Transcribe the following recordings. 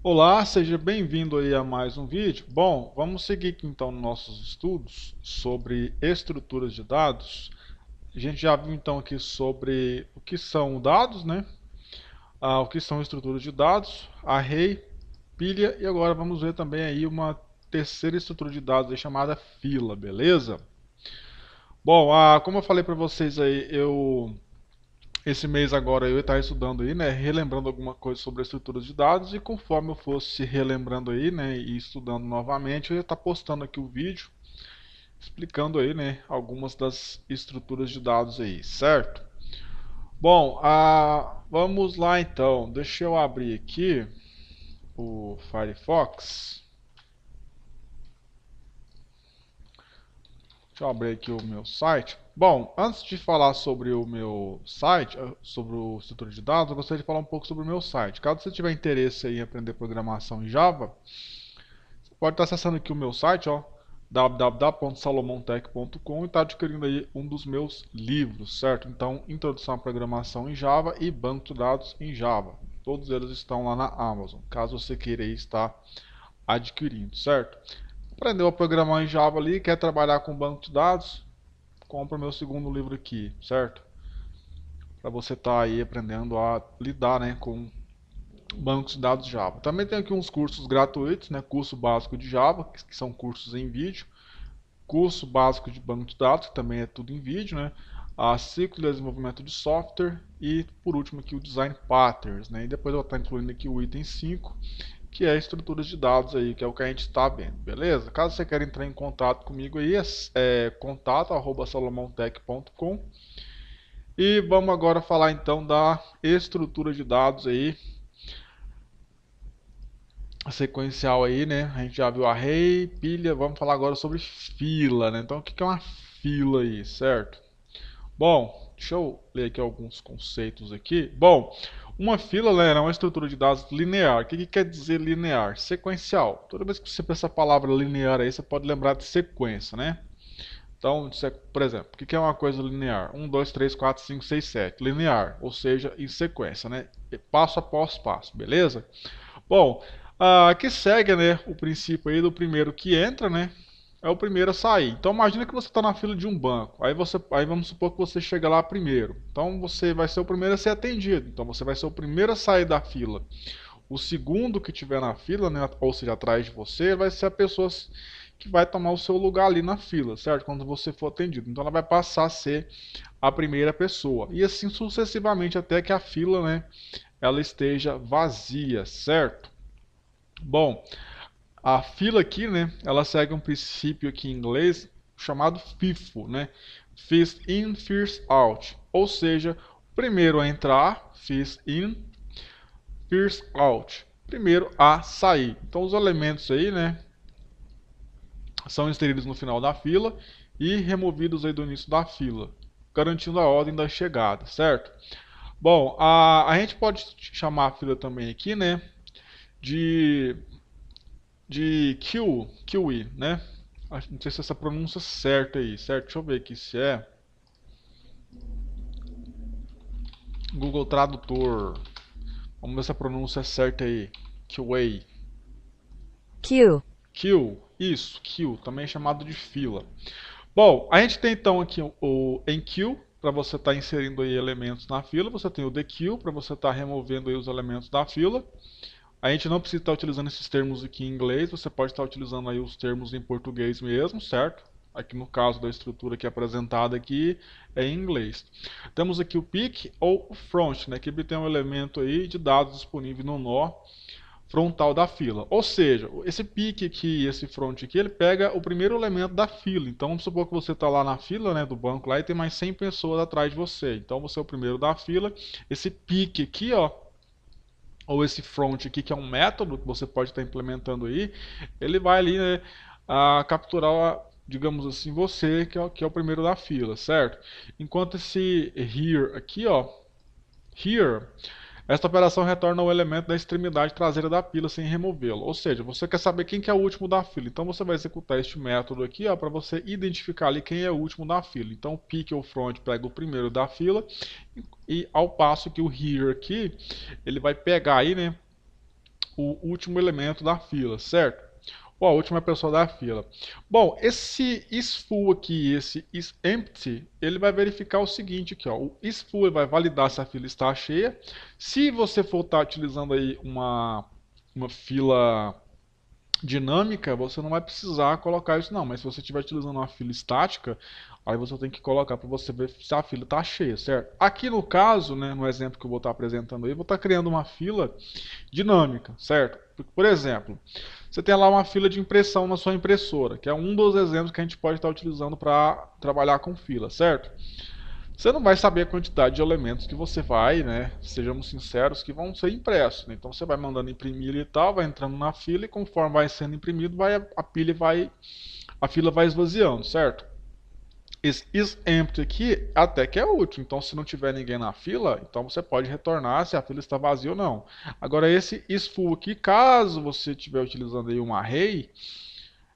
Olá, seja bem-vindo aí a mais um vídeo. Bom, vamos seguir aqui então nos nossos estudos sobre estruturas de dados. A gente já viu então aqui sobre o que são dados, né? O que são estruturas de dados, array, pilha e agora vamos ver também aí uma terceira estrutura de dados aí chamada fila, beleza? Bom, como eu falei para vocês aí, esse mês agora eu ia estar estudando aí, né, relembrando alguma coisa sobre estruturas de dados e conforme eu fosse relembrando aí, né, e estudando novamente, eu ia estar postando aqui o vídeo explicando aí, né, algumas das estruturas de dados aí, certo? Bom, vamos lá então. Deixa eu abrir aqui o Firefox. Deixa eu abrir aqui o meu site. Bom, antes de falar sobre o meu site, sobre o estrutura de dados, eu gostaria de falar um pouco sobre o meu site. Caso você tiver interesse em aprender programação em Java, você pode estar acessando aqui o meu site, ó, www.salomontech.com e estar adquirindo aí um dos meus livros, certo? Então, Introdução à Programação em Java e Banco de Dados em Java. Todos eles estão lá na Amazon, caso você queira aí estar adquirindo, certo? Aprendeu a programar em Java ali, quer trabalhar com banco de dados? Compra meu segundo livro aqui, certo? Para você estar aí aprendendo a lidar, né, com bancos de dados Java. Também tem aqui uns cursos gratuitos, né, curso básico de Java, que são cursos em vídeo, curso básico de banco de dados, que também é tudo em vídeo, né, a ciclo de desenvolvimento de software e por último aqui o design patterns, né, e depois eu vou estar incluindo aqui o item 5, que é estruturas de dados aí, que é o que a gente está vendo, beleza? Caso você queira entrar em contato comigo aí, é contato@salomontech.com. E vamos agora falar então da estrutura de dados aí, sequencial aí, né? A gente já viu array, pilha, vamos falar agora sobre fila, né? Então o que é uma fila aí, certo? Bom, deixa eu ler aqui alguns conceitos aqui. Bom, uma fila, né, é uma estrutura de dados linear. O que quer dizer linear? Sequencial. Toda vez que você pensa a palavra linear aí, você pode lembrar de sequência, né? Então, por exemplo, o que é uma coisa linear? 1, 2, 3, 4, 5, 6, 7. Linear, ou seja, em sequência, né? Passo após passo, beleza? Bom, aqui segue, né, o princípio aí do primeiro que entra, né? É o primeiro a sair. Então imagina que você está na fila de um banco. Aí vamos supor que você chega lá primeiro. Então você vai ser o primeiro a ser atendido. Então você vai ser o primeiro a sair da fila. O segundo que tiver na fila, né, ou seja, atrás de você, vai ser a pessoa que vai tomar o seu lugar ali na fila, certo? Quando você for atendido. Então ela vai passar a ser a primeira pessoa. E assim sucessivamente até que a fila, né, ela esteja vazia, certo? Bom, a fila aqui, né, ela segue um princípio aqui em inglês chamado FIFO, né? First in, first out. Ou seja, primeiro a entrar, first in, first out. Primeiro a sair. Então os elementos aí, né, são inseridos no final da fila e removidos aí do início da fila, garantindo a ordem da chegada, certo? Bom, a gente pode chamar a fila também aqui, né, de QE, né? Não sei se essa pronúncia é certa aí, certo? Deixa eu ver aqui se é Google Tradutor. Vamos ver se a pronúncia é certa aí. QA. Q, Queue, isso, queue, também é chamado de fila. Bom, a gente tem então aqui o enqueue, para você estar inserindo aí elementos na fila. Você tem o dequeue, para você estar removendo aí os elementos da fila. A gente não precisa estar utilizando esses termos aqui em inglês, você pode estar utilizando aí os termos em português mesmo, certo? Aqui no caso da estrutura que é apresentada aqui é em inglês. Temos aqui o peak ou o front, né? Que tem um elemento aí de dados disponível no nó frontal da fila. Ou seja, esse peak aqui e esse front aqui, ele pega o primeiro elemento da fila. Então vamos supor que você está lá na fila, né, do banco lá e tem mais 100 pessoas atrás de você. Então você é o primeiro da fila. Esse peak aqui, ó, ou esse front aqui, que é um método que você pode estar implementando aí, ele vai ali, né, capturar, digamos assim, você, que é o primeiro da fila, certo? Enquanto esse here aqui, ó, here, esta operação retorna o elemento da extremidade traseira da fila sem removê-lo. Ou seja, você quer saber quem que é o último da fila. Então você vai executar este método aqui para você identificar ali quem é o último da fila. Então o pick ou front pega o primeiro da fila e ao passo que o here aqui, ele vai pegar aí, né, o último elemento da fila, certo? Ou a última pessoa da fila. Bom, esse isFull aqui, esse isEmpty, ele vai verificar o seguinte aqui, ó. O isFull vai validar se a fila está cheia. Se você for estar utilizando aí uma fila dinâmica, você não vai precisar colocar isso não, mas se você estiver utilizando uma fila estática, aí você tem que colocar para você ver se a fila está cheia, certo? Aqui no caso, né, no exemplo que eu vou estar apresentando aí, eu vou estar criando uma fila dinâmica, certo? Por exemplo, você tem lá uma fila de impressão na sua impressora, que é um dos exemplos que a gente pode estar utilizando para trabalhar com fila, certo? Você não vai saber a quantidade de elementos que você vai, né? Sejamos sinceros, que vão ser impressos, né? Então você vai mandando imprimir e tal, vai entrando na fila e conforme vai sendo imprimido, a fila vai esvaziando, certo? Esse isEmpty aqui até que é útil, então se não tiver ninguém na fila, então você pode retornar se a fila está vazia ou não. Agora esse isFull aqui, caso você estiver utilizando aí um array,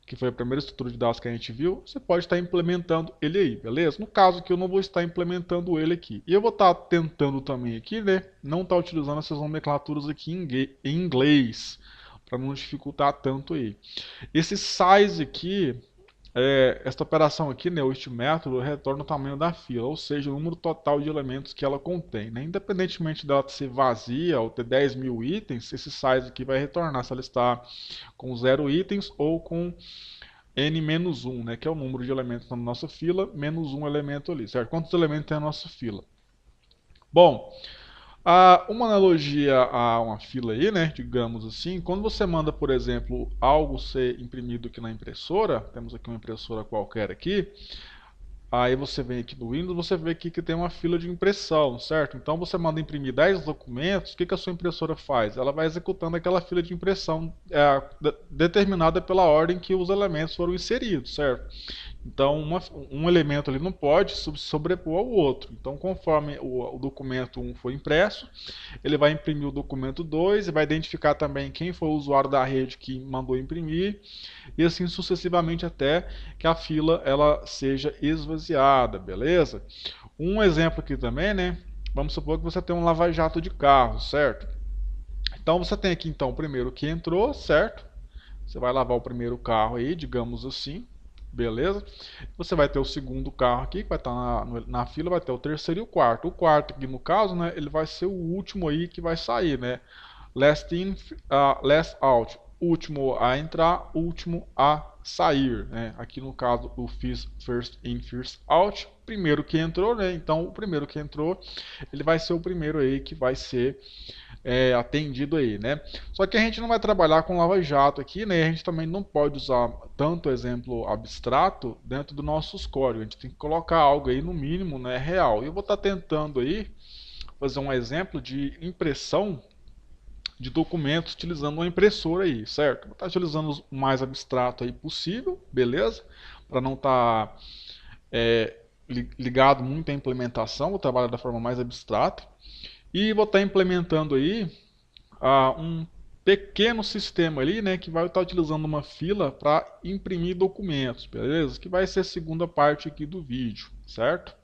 que foi a primeira estrutura de dados que a gente viu, você pode estar implementando ele aí, beleza? No caso aqui eu não vou estar implementando ele aqui. E eu vou estar tentando também aqui, né, não estar utilizando essas nomenclaturas aqui em inglês, para não dificultar tanto aí. Esse size aqui, esta operação aqui, né, este método, retorna o tamanho da fila, ou seja, o número total de elementos que ela contém, né? Independentemente dela ser vazia ou ter 10.000 itens, esse size aqui vai retornar se ela está com 0 itens ou com n-1, né, que é o número de elementos na nossa fila, menos um elemento ali, certo? Quantos elementos tem a nossa fila? Bom, uma analogia a uma fila aí, né, digamos assim, quando você manda, por exemplo, algo ser imprimido aqui na impressora, temos aqui uma impressora qualquer aqui, aí você vem aqui no Windows, você vê aqui que tem uma fila de impressão, certo? Então você manda imprimir 10 documentos, o que a sua impressora faz? Ela vai executando aquela fila de impressão determinada pela ordem que os elementos foram inseridos, certo? Então um elemento ali não pode sobrepor ao outro. Então conforme o documento 1 for impresso, ele vai imprimir o documento 2 e vai identificar também quem foi o usuário da rede que mandou imprimir e assim sucessivamente até que a fila ela seja esvaziada, beleza? Um exemplo aqui também, né? Vamos supor que você tem um lava-jato de carro, certo? Então você tem aqui então o primeiro que entrou, certo? Você vai lavar o primeiro carro aí, digamos assim, beleza? Você vai ter o segundo carro aqui, que vai estar na fila, vai ter o terceiro e o quarto. O quarto aqui no caso, né, ele vai ser o último aí que vai sair, né? Last in, last out. Último a entrar, último a sair, né? Aqui no caso o first in, first out. Primeiro que entrou, né? Então o primeiro que entrou, ele vai ser o primeiro aí que vai ser atendido aí, né? Só que a gente não vai trabalhar com lava-jato aqui, né? A gente também não pode usar tanto exemplo abstrato dentro dos nossos códigos. A gente tem que colocar algo aí no mínimo, né, real. E eu vou estar tentando aí fazer um exemplo de impressão de documentos utilizando uma impressora aí, certo? Vou estar utilizando o mais abstrato aí possível, beleza? Para não estar ligado muito à implementação, vou trabalhar da forma mais abstrata. E vou estar implementando aí um pequeno sistema ali, né, que vai estar utilizando uma fila para imprimir documentos, beleza? Que vai ser a segunda parte aqui do vídeo, certo?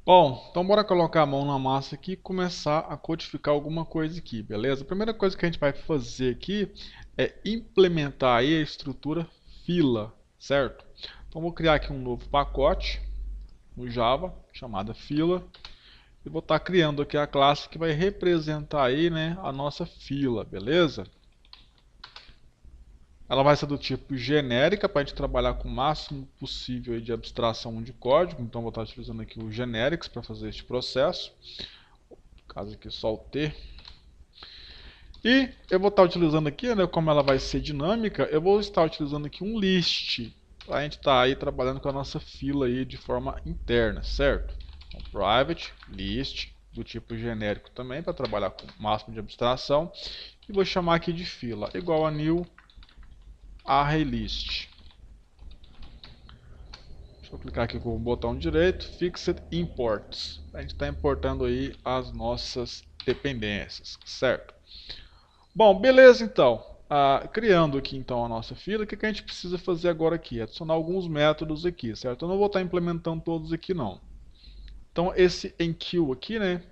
Bom, então bora colocar a mão na massa aqui e começar a codificar alguma coisa aqui, beleza? A primeira coisa que a gente vai fazer aqui é implementar aí a estrutura fila, certo? Então vou criar aqui um novo pacote no Java, chamada fila, e vou estar criando aqui a classe que vai representar aí, né, a nossa fila, beleza? Ela vai ser do tipo genérica para a gente trabalhar com o máximo possível aí de abstração de código, então vou estar utilizando aqui o generics para fazer este processo, no caso aqui só o T. E eu vou estar utilizando aqui, né, como ela vai ser dinâmica, eu vou estar utilizando aqui um list, para a gente estar aí trabalhando com a nossa fila aí de forma interna, certo? Então, private list do tipo genérico também para trabalhar com o máximo de abstração e vou chamar aqui de fila igual a new array list. Deixa eu clicar aqui com o botão direito, fixed imports. A gente está importando aí as nossas dependências, certo? Bom, beleza então. Criando aqui então a nossa fila, o que a gente precisa fazer agora aqui? Adicionar alguns métodos aqui, certo? Eu não vou estar implementando todos aqui não. Então esse enqueue aqui, né?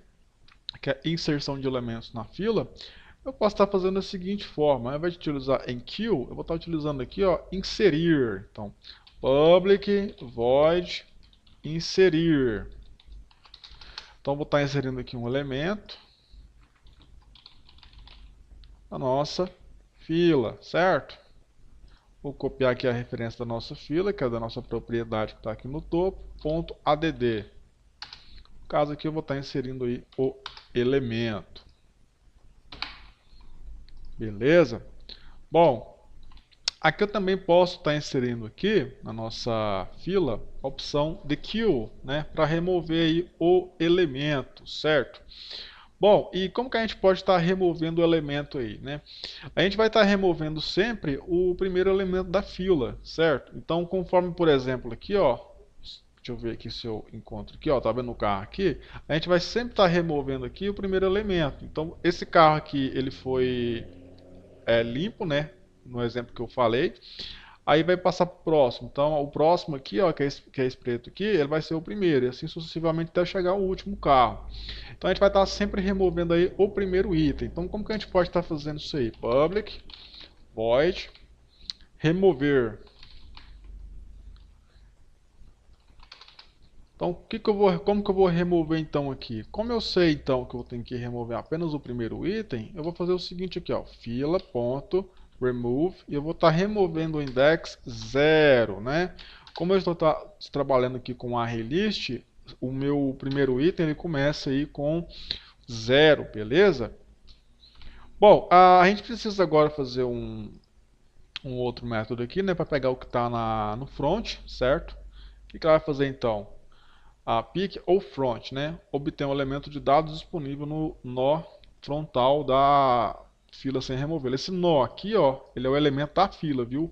que é inserção de elementos na fila, eu posso estar fazendo da seguinte forma: ao invés de utilizar enqueue, eu vou estar utilizando aqui, ó, inserir. Então, public void inserir. Então, vou estar inserindo aqui um elemento na nossa fila, certo? Vou copiar aqui a referência da nossa fila, que é da nossa propriedade que está aqui no topo, ponto .add. No caso aqui, eu vou estar inserindo aí o elemento. Beleza? Bom, aqui eu também posso estar inserindo aqui na nossa fila a opção de queue, né, para remover aí o elemento, certo? Bom, e como que a gente pode estar removendo o elemento aí, né? A gente vai estar removendo sempre o primeiro elemento da fila, certo? Então, conforme, por exemplo, aqui, ó, deixa eu ver aqui se eu encontro aqui, ó, tá vendo o carro aqui? A gente vai sempre estar removendo aqui o primeiro elemento. Então, esse carro aqui, ele foi limpo, né? No exemplo que eu falei. Aí vai passar para o próximo. Então, o próximo aqui, ó, que é esse preto aqui, ele vai ser o primeiro. E assim sucessivamente até chegar ao último carro. Então, a gente vai estar sempre removendo aí o primeiro item. Então, como que a gente pode estar fazendo isso aí? Public void remover. Então, como que eu vou remover então aqui? Como eu sei então que eu tenho que remover apenas o primeiro item, eu vou fazer o seguinte aqui, ó, fila.remove, e eu vou estar removendo o index 0, né? Como eu estou trabalhando aqui com ArrayList, o meu primeiro item ele começa aí com 0, beleza? Bom, a gente precisa agora fazer um outro método aqui, né, para pegar o que está no front, certo? O que ela vai fazer então? A pick ou front, né? Obter um elemento de dados disponível no nó frontal da fila sem remover. Esse nó aqui, ó, ele é o elemento da fila, viu?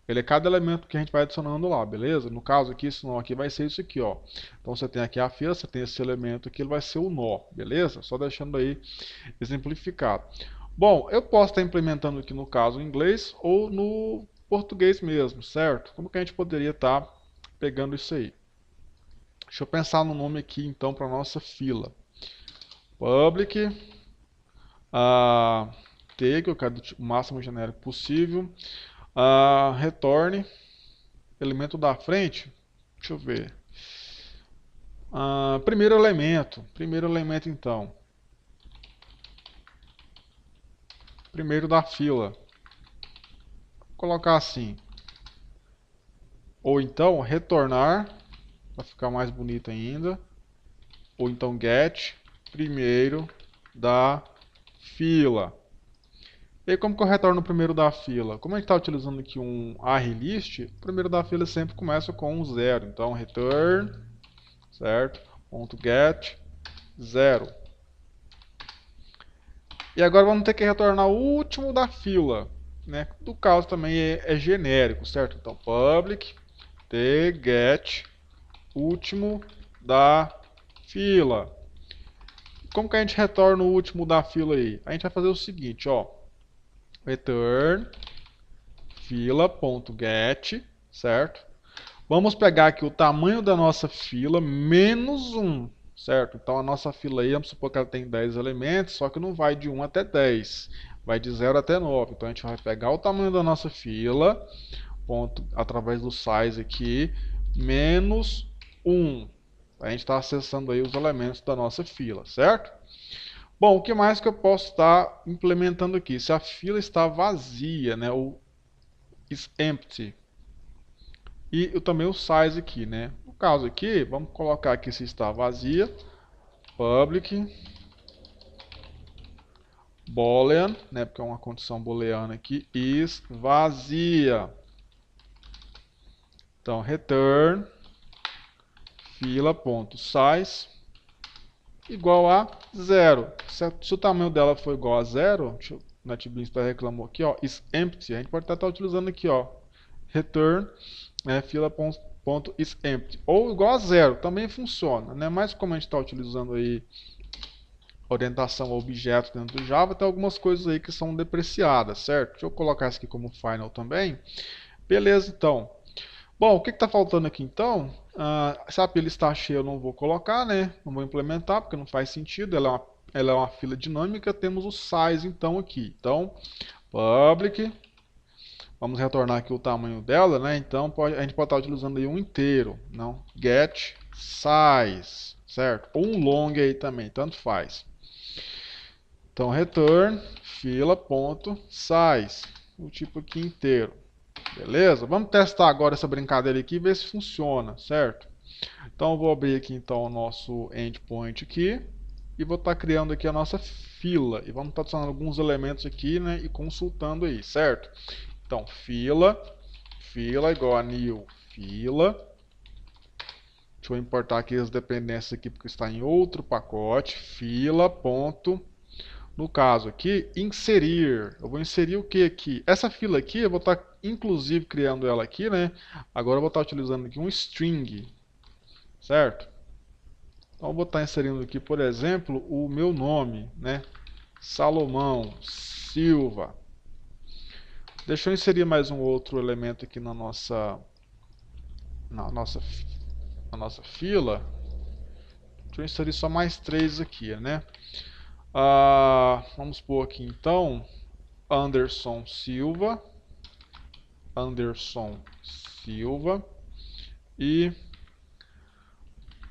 Ele é cada elemento que a gente vai adicionando lá, beleza? No caso aqui, esse nó aqui vai ser isso aqui, ó. Então você tem aqui a fila, você tem esse elemento aqui, ele vai ser o nó, beleza? Só deixando aí exemplificado. Bom, eu posso estar implementando aqui no caso em inglês ou no português mesmo, certo? Como que a gente poderia estar pegando isso aí? Deixa eu pensar no nome aqui então para nossa fila. Public T, que eu quero o máximo genérico possível. Retorne elemento da frente. Deixa eu ver. Primeiro elemento. Primeiro elemento então. Primeiro da fila. Vou colocar assim. Ou então retornar, para ficar mais bonito ainda. Ou então get primeiro da fila. E aí, como que eu retorno o primeiro da fila? Como a gente está utilizando aqui um ArrayList, o primeiro da fila sempre começa com um 0. Então, return, certo? Ponto .get 0. E agora vamos ter que retornar o último da fila, né? Do caso também é genérico, certo? Então, public get último da fila. Como que a gente retorna o último da fila aí? A gente vai fazer o seguinte, ó. Return fila.get, certo? Vamos pegar aqui o tamanho da nossa fila menos 1, certo? Então a nossa fila aí, vamos supor que ela tem 10 elementos, só que não vai de 1 até 10, vai de 0 até 9. Então a gente vai pegar o tamanho da nossa fila, através do size aqui, menos 1. A gente está acessando aí os elementos da nossa fila, certo? Bom, o que mais que eu posso estar implementando aqui? Se a fila está vazia, né? O is empty. E também o size aqui, né? No caso aqui, vamos colocar aqui se está vazia. Public boolean, né? Porque é uma condição booleana aqui. Is vazia. Então, return fila.size igual a 0. Se o tamanho dela for igual a 0, NetBeans reclamou aqui, ó, is empty. A gente pode estar utilizando aqui, ó, return fila.isEmpty. Ou igual a 0, também funciona, né? Mas como a gente está utilizando aí orientação a objetos dentro do Java, tem algumas coisas aí que são depreciadas, certo? Deixa eu colocar isso aqui como final também. Beleza, então. Bom, o que está faltando aqui então? Se a pilha está cheia eu não vou colocar, né? Não vou implementar porque não faz sentido. Ela ela é uma fila dinâmica, temos o size então aqui. Então, public, vamos retornar aqui o tamanho dela, né? Então a gente pode estar utilizando aí um inteiro, não get size, certo? Ou um long aí também, tanto faz. Então return fila.size, o tipo aqui inteiro. Beleza? Vamos testar agora essa brincadeira aqui e ver se funciona, certo? Então eu vou abrir aqui então o nosso endpoint aqui e vou estar criando aqui a nossa fila e vamos estar adicionando alguns elementos aqui, né, e consultando aí, certo? Então fila igual a new fila. Deixa eu importar aqui as dependências aqui porque está em outro pacote, fila ponto. No caso aqui, inserir. Eu vou inserir o que aqui? Essa fila aqui, eu vou estar inclusive criando ela aqui, né? Agora eu vou estar utilizando aqui um string, certo? Então eu vou estar inserindo aqui, por exemplo, o meu nome, né? Salomão Silva. Deixa eu inserir mais um outro elemento aqui na nossa fila. Deixa eu inserir só mais 3 aqui, né? Vamos pôr aqui então Anderson Silva e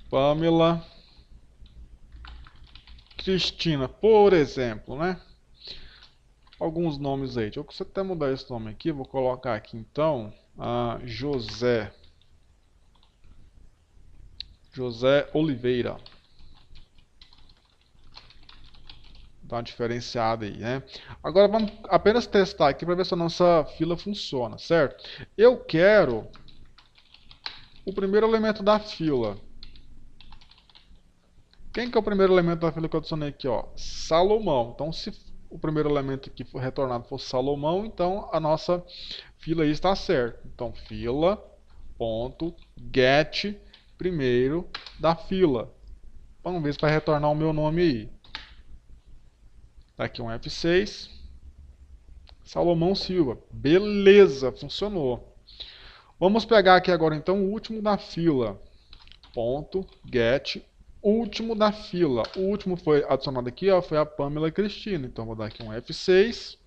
Pamela Cristina, por exemplo, né? Alguns nomes aí. Deixa eu até mudar esse nome aqui. Vou colocar aqui então José Oliveira. Dá uma diferenciada aí, né? Agora vamos apenas testar aqui para ver se a nossa fila funciona, certo? Eu quero o primeiro elemento da fila. Quem que é o primeiro elemento da fila que eu adicionei aqui, ó? Salomão. Então, se o primeiro elemento que for retornado for Salomão, então a nossa fila aí está certa. Então, fila.get primeiro da fila. Vamos ver se vai retornar o meu nome aí. Aqui um F6. Salomão Silva. Beleza, funcionou. Vamos pegar aqui agora então o último da fila. .get último da fila. O último foi adicionado aqui, ó, foi a Pamela Cristina. Então vou dar aqui um F6.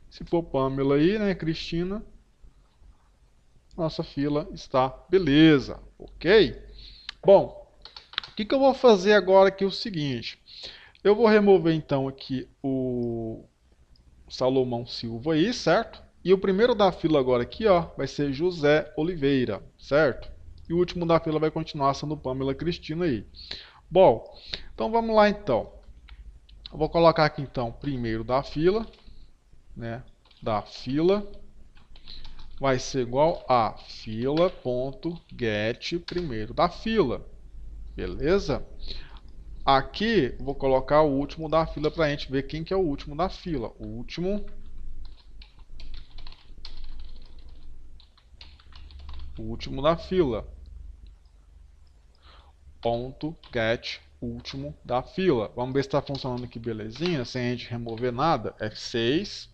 Se for Pamela aí, né, Cristina, nossa fila está beleza, ok? Bom, o que eu vou fazer agora aqui é o seguinte. Eu vou remover então aqui o Salomão Silva aí, certo? E o primeiro da fila agora aqui, ó, vai ser José Oliveira, certo? E o último da fila vai continuar sendo Pamela Cristina aí. Bom, então vamos lá então. Eu vou colocar aqui então primeiro da fila, né? Da fila vai ser igual a fila.get primeiro da fila. Beleza? Aqui vou colocar o último da fila para a gente ver quem que é o último da fila. O último da fila. .get último da fila. Vamos ver se está funcionando aqui belezinha, sem a gente remover nada. F6.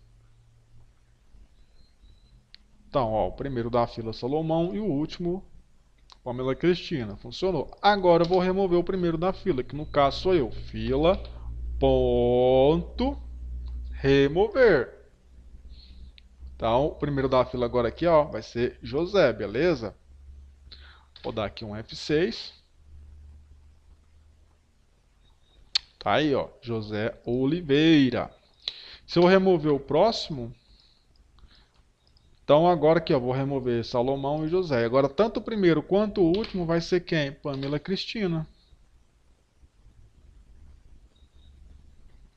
Então, ó, o primeiro da fila Salomão e o último Pamela Cristina. Funcionou. Agora eu vou remover o primeiro da fila, que no caso sou eu. Fila, ponto, remover. Então, o primeiro da fila agora aqui, ó, vai ser José, beleza? Vou dar aqui um F6. Tá aí, ó, José Oliveira. Se eu remover o próximo, então agora aqui, ó, vou remover Salomão e José. Agora, tanto o primeiro quanto o último vai ser quem? Pamela Cristina.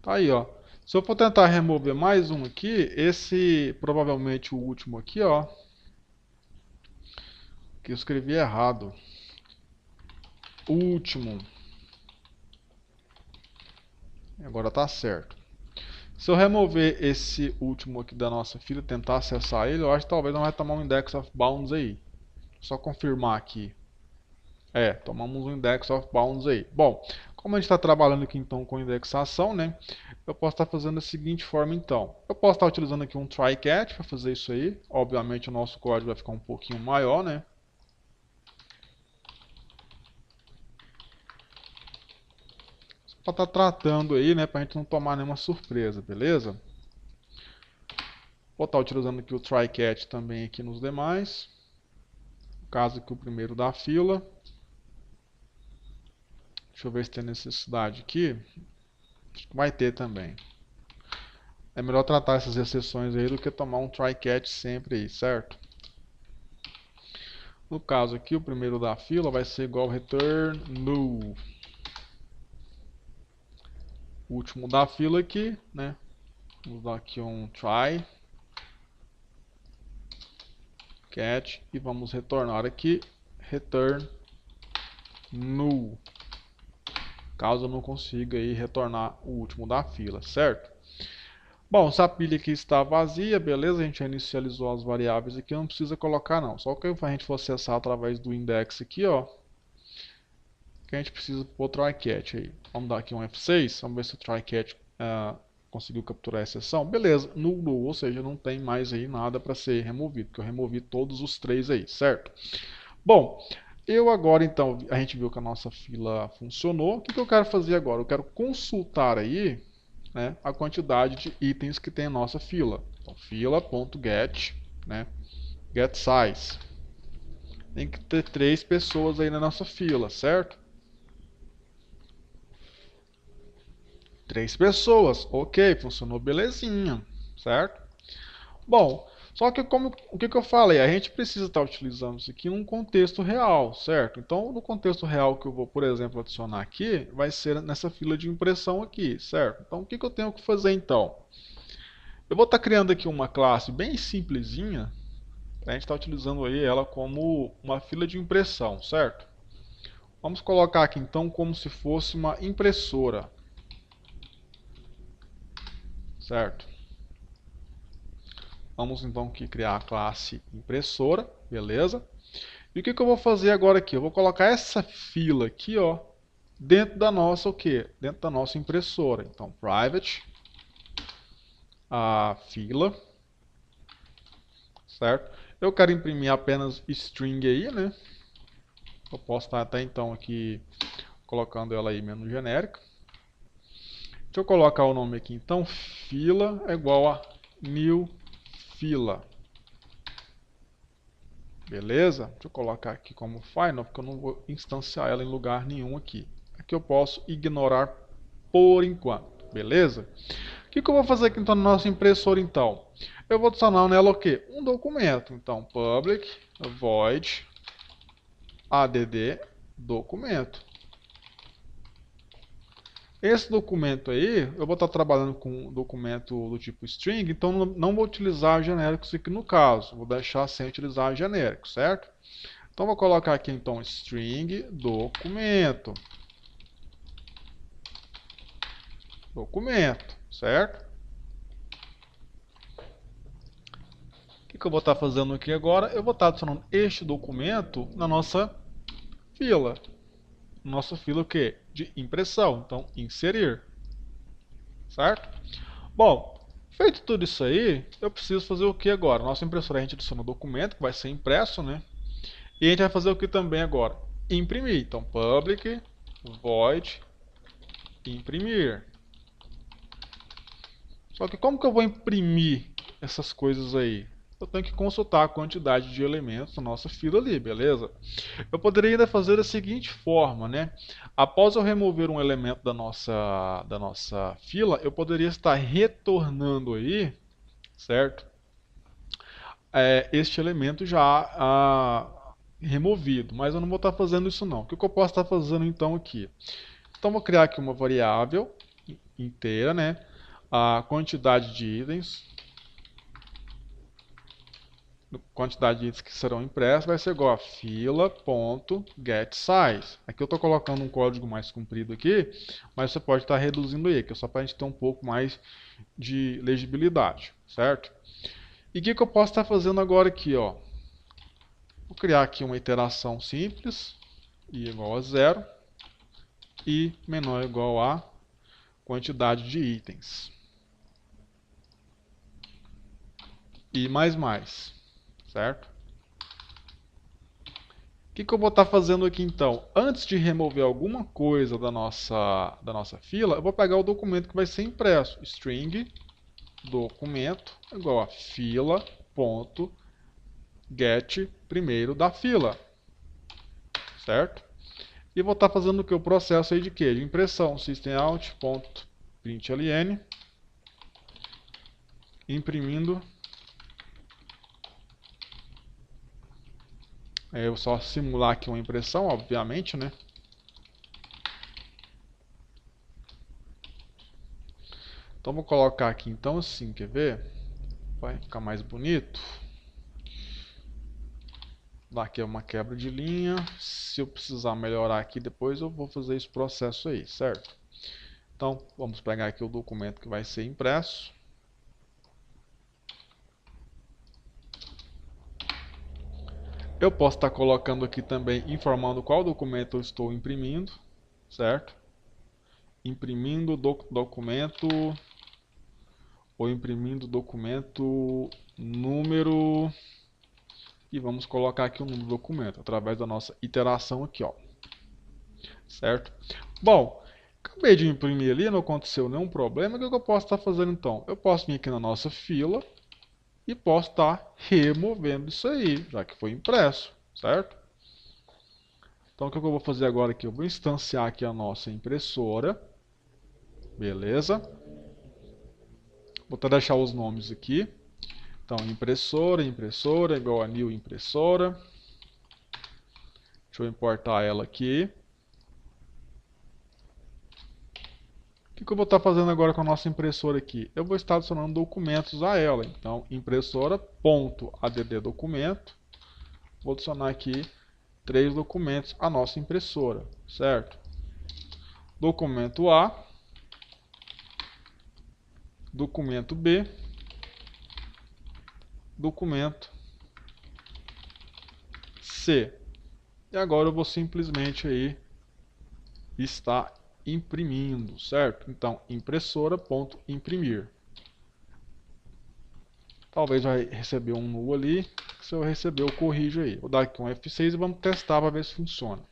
Tá aí, ó. Se eu for tentar remover mais um aqui, esse, provavelmente o último aqui, ó, que eu escrevi errado. Último. Agora tá certo. Se eu remover esse último aqui da nossa fila, tentar acessar ele, eu acho que talvez não vai tomar um index of bounds aí. Só confirmar aqui. Tomamos um index of bounds aí. Bom, como a gente está trabalhando aqui então com indexação, né? Eu posso estar fazendo da seguinte forma então. Eu posso estar utilizando aqui um try-catch para fazer isso aí. Obviamente o nosso código vai ficar um pouquinho maior, né? para estar tratando aí, né, para a gente não tomar nenhuma surpresa, beleza? Vou estar utilizando aqui o try catch também aqui nos demais. No caso aqui o primeiro da fila. Deixa eu ver se tem necessidade aqui. Acho que vai ter também. É melhor tratar essas exceções aí do que tomar um try catch sempre aí, certo? No caso aqui, o primeiro da fila vai ser igual return null. O último da fila aqui, né? Vamos dar aqui um try catch e vamos retornar aqui return null. Caso eu não consiga aí retornar o último da fila, certo? Bom, se a pilha aqui está vazia, beleza, a gente já inicializou as variáveis aqui, não precisa colocar não. Só que a gente for acessar através do index aqui, ó, que a gente precisa pôr try catch aí. Vamos dar aqui um F6, vamos ver se o try catch conseguiu capturar a exceção. Beleza, null, ou seja, não tem mais aí nada para ser removido, porque eu removi todos os três aí, certo? Bom, eu agora então, a gente viu que a nossa fila funcionou. O que eu quero fazer agora? Eu quero consultar aí, né, a quantidade de itens que tem a nossa fila. Então, fila.get, né, get size. Tem que ter 3 pessoas aí na nossa fila, certo? 3 pessoas, ok, funcionou belezinha, certo? Bom, só que o que eu falei, a gente precisa estar utilizando isso aqui num contexto real, certo? Então, no contexto real que eu vou, por exemplo, adicionar aqui, vai ser nessa fila de impressão aqui, certo? Então, o que eu tenho que fazer então? Eu vou estar criando aqui uma classe bem simplesinha, a gente está utilizando aí ela como uma fila de impressão, certo? Vamos colocar aqui então como se fosse uma impressora, certo? Vamos então aqui criar a classe impressora, beleza? E o que eu vou fazer agora aqui? Eu vou colocar essa fila aqui, ó, dentro da nossa o quê? Dentro da nossa impressora. Então, private a fila, certo? Eu quero imprimir apenas string aí, né? Eu posso estar até então aqui colocando ela aí menos genérica. Deixa eu colocar o nome aqui então, fila é igual a new fila. Beleza? Deixa eu colocar aqui como final, porque eu não vou instanciar ela em lugar nenhum aqui. Aqui eu posso ignorar por enquanto, beleza? O que eu vou fazer aqui então na nossa impressora então? Eu vou adicionar nela o quê? Um documento. Então, public void add documento. Esse documento aí, eu vou estar trabalhando com um documento do tipo string, então não vou utilizar genéricos aqui no caso. Vou deixar sem utilizar genéricos, certo? Então vou colocar aqui então string documento. Documento, certo? O que eu vou estar fazendo aqui agora? Eu vou estar adicionando este documento na nossa fila. Nossa fila o quê? De impressão. Então, inserir. Certo? Bom, feito tudo isso aí, eu preciso fazer o que agora? Nossa impressora a gente adiciona o documento que vai ser impresso, né? E a gente vai fazer o que também agora? Imprimir. Então, public void imprimir. Só que como que eu vou imprimir essas coisas aí? Eu tenho que consultar a quantidade de elementos da nossa fila ali, beleza? Eu poderia ainda fazer da seguinte forma, né? Após eu remover um elemento da nossa fila, eu poderia estar retornando aí, certo? Este elemento já removido, mas eu não vou estar fazendo isso não. O que eu posso estar fazendo então aqui? Então vou criar aqui uma variável inteira, né? A quantidade de itens, quantidade de itens que serão impressos vai ser igual a fila.getSize. Aqui eu estou colocando um código mais comprido aqui, mas você pode estar reduzindo aí, que é só para a gente ter um pouco mais de legibilidade, certo? E o que eu posso estar fazendo agora aqui, ó? Vou criar aqui uma iteração simples, i igual a 0, e menor ou igual a quantidade de itens. E mais, certo? O que eu vou estar fazendo aqui então? Antes de remover alguma coisa da nossa fila, eu vou pegar o documento que vai ser impresso. String documento igual a fila.get primeiro da fila. Certo? E vou estar fazendo o que? O processo aí de quê? De impressão. Systemout.println imprimindo. Eu vou só simular aqui uma impressão, obviamente, né? Então vou colocar aqui então assim, quer ver? Vai ficar mais bonito. Daqui é uma quebra de linha. Se eu precisar melhorar aqui depois, eu vou fazer esse processo aí, certo? Então vamos pegar aqui o documento que vai ser impresso. Eu posso estar colocando aqui também, informando qual documento eu estou imprimindo, certo? Imprimindo documento, ou imprimindo documento número, e vamos colocar aqui o número do documento, através da nossa iteração aqui, ó. Certo? Bom, acabei de imprimir ali, não aconteceu nenhum problema, o que eu posso estar fazendo então? Eu posso vir aqui na nossa fila, e posso estar removendo isso aí, já que foi impresso, certo? Então o que eu vou fazer agora aqui? Eu vou instanciar aqui a nossa impressora, beleza? Vou até deixar os nomes aqui. Então impressora igual a new impressora. Deixa eu importar ela aqui. O que eu vou estar fazendo agora com a nossa impressora aqui? Eu vou estar adicionando documentos a ela. Então, impressora.add documento. Vou adicionar aqui 3 documentos à nossa impressora, certo? Documento A, documento B, documento C. E agora eu vou simplesmente aí estar imprimindo, certo? Então, impressora.imprimir. Talvez vai receber um null ali. Se eu receber, eu corrijo aí. Vou dar aqui um F6 e vamos testar para ver se funciona.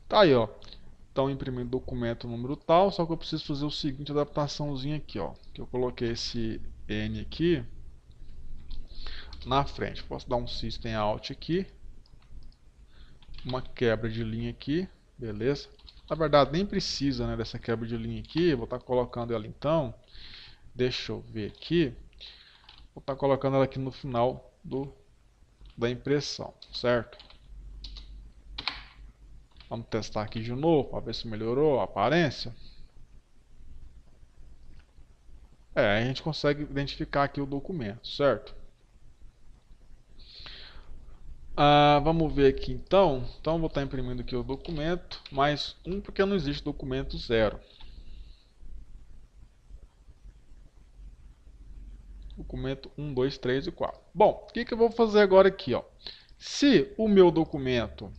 Tá aí, ó. Então, imprimindo documento número tal, só que eu preciso fazer o seguinte adaptaçãozinha aqui, ó. Que eu coloquei esse N aqui na frente. Posso dar um System Out aqui. Uma quebra de linha aqui, beleza? Na verdade, nem precisa, né, dessa quebra de linha aqui. Eu vou estar colocando ela então. Deixa eu ver aqui. Vou estar colocando ela aqui no final da impressão, certo? Vamos testar aqui de novo para ver se melhorou a aparência. A gente consegue identificar aqui o documento, certo? Vamos ver aqui então. Então vou estar imprimindo aqui o documento, mais um porque não existe documento 0. Documento 1, 2, 3 e 4. Bom, o que eu vou fazer agora aqui, ó? Se o meu documento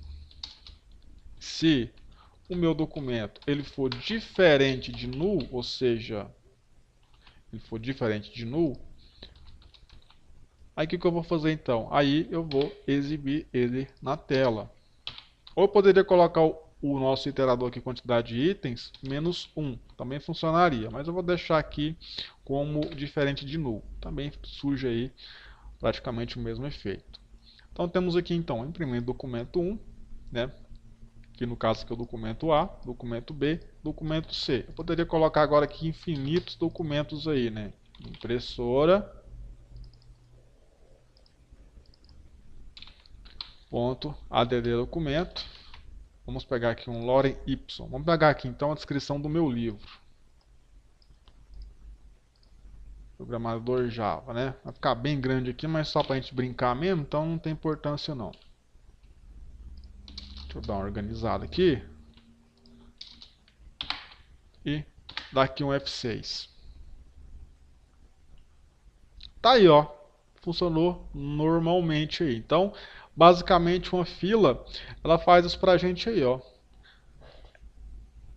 ele for diferente de null, ou seja, ele for diferente de null, aí o que eu vou fazer então? Aí eu vou exibir ele na tela. Ou eu poderia colocar o nosso iterador aqui, quantidade de itens, menos 1. Também funcionaria, mas eu vou deixar aqui como diferente de null. Também surge aí praticamente o mesmo efeito. Então temos aqui então, imprimindo documento 1, né? Que no caso aqui é o documento A, documento B, documento C. Eu poderia colocar agora aqui infinitos documentos aí, né? Impressora. .add documento. Vamos pegar aqui um lorem y. Vamos pegar aqui então a descrição do meu livro. Programador Java, né? Vai ficar bem grande aqui, mas só para a gente brincar mesmo, então não tem importância não. Deixa eu dar uma organizada aqui. E dar aqui um F6. Tá aí, ó. Funcionou normalmente aí. Então, basicamente uma fila, ela faz isso pra gente aí, ó.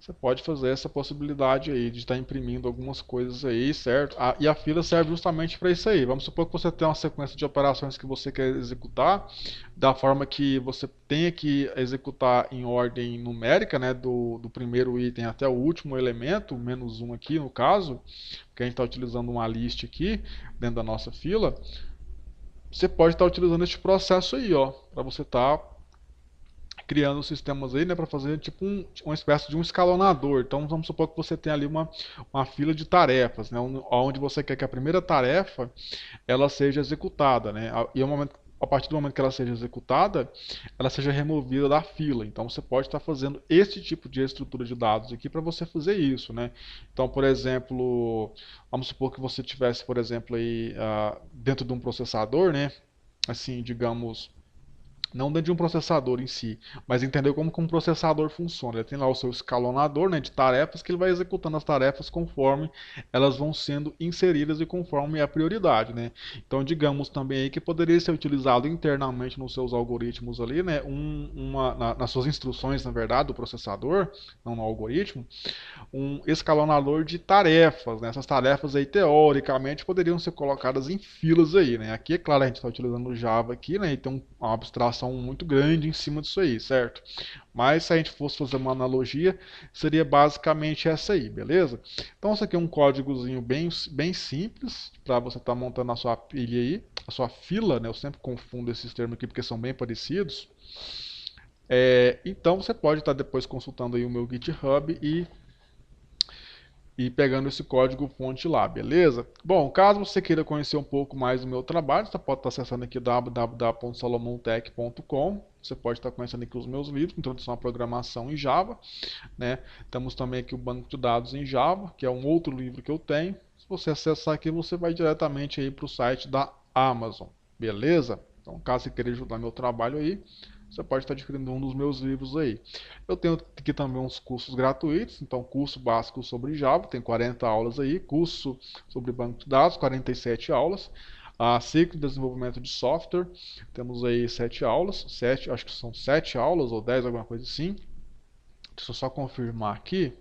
você pode fazer essa possibilidade aí de estar imprimindo algumas coisas aí, certo? E a fila serve justamente para isso aí. Vamos supor que você tem uma sequência de operações que você quer executar, da forma que você tenha que executar em ordem numérica, né, do primeiro item até o último elemento, menos um aqui no caso, porque a gente está utilizando uma list aqui dentro da nossa fila. Você pode estar utilizando este processo aí, ó, para você estar criando sistemas aí, né, para fazer tipo uma espécie de um escalonador. Então vamos supor que você tem ali uma fila de tarefas, né, onde você quer que a primeira tarefa ela seja executada, né, e a partir do momento que ela seja executada, ela seja removida da fila. Então você pode estar fazendo esse tipo de estrutura de dados aqui para você fazer isso, né? Então, por exemplo, vamos supor que você tivesse, por exemplo, aí dentro de um processador, né? Assim, digamos, não dentro de um processador em si, mas entender como que um processador funciona. Ele tem lá o seu escalonador, né, de tarefas que ele vai executando as tarefas conforme elas vão sendo inseridas e conforme a prioridade, né? Então, digamos também aí que poderia ser utilizado internamente nos seus algoritmos ali, né, nas suas instruções, na verdade, do processador, não no algoritmo, um escalonador de tarefas, né? Essas tarefas aí, teoricamente, poderiam ser colocadas em filas aí, né? Aqui, é claro, a gente está utilizando o Java aqui, né? E tem uma abstração muito grande em cima disso aí, certo? Mas se a gente fosse fazer uma analogia, seria basicamente essa aí, beleza? Então, isso aqui é um códigozinho bem simples para você estar montando a sua pilha aí, a sua fila, né? Eu sempre confundo esses termos aqui porque são bem parecidos. Então, você pode estar depois consultando aí o meu GitHub e pegando esse código fonte lá, beleza? Bom, caso você queira conhecer um pouco mais do meu trabalho, você pode estar acessando aqui www.salomontech.com. Você pode estar conhecendo aqui os meus livros, Introdução à Programação em Java, né? Temos também aqui o Banco de Dados em Java, que é um outro livro que eu tenho. Se você acessar aqui, você vai diretamente aí para o site da Amazon, beleza? Então, caso você queira ajudar meu trabalho aí, você pode estar adquirindo um dos meus livros aí. Eu tenho aqui também uns cursos gratuitos, então curso básico sobre Java, tem 40 aulas aí, curso sobre banco de dados, 47 aulas. Ciclo de desenvolvimento de software, temos aí 7 aulas, acho que são 7 aulas ou 10, alguma coisa assim. Deixa eu só confirmar aqui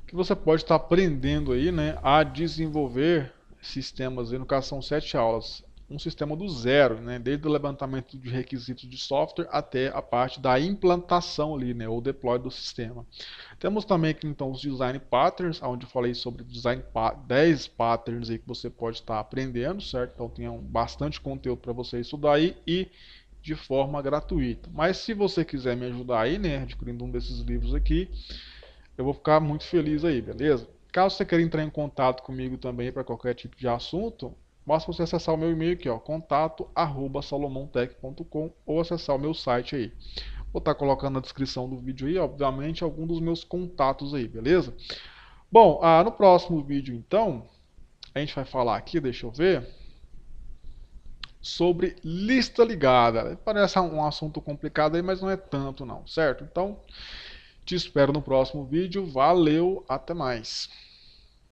que você pode estar aprendendo aí, né, a desenvolver sistemas, aí, no caso são 7 aulas, um sistema do zero, né, desde o levantamento de requisitos de software até a parte da implantação ali, né, ou deploy do sistema. Temos também aqui então os design patterns, onde eu falei sobre 10 patterns aí que você pode estar aprendendo, certo? Então tem bastante conteúdo para você estudar aí e de forma gratuita. Mas se você quiser me ajudar aí, né, adquirindo um desses livros aqui, eu vou ficar muito feliz aí, beleza? Caso você queira entrar em contato comigo também para qualquer tipo de assunto, basta você acessar o meu e-mail aqui, ó, contato@salomontech.com, ou acessar o meu site aí. Vou estar colocando na descrição do vídeo aí, obviamente, algum dos meus contatos aí, beleza? Bom, no próximo vídeo então, a gente vai falar aqui, deixa eu ver, sobre lista ligada. Parece um assunto complicado aí, mas não é tanto não, certo? Então, te espero no próximo vídeo. Valeu, até mais.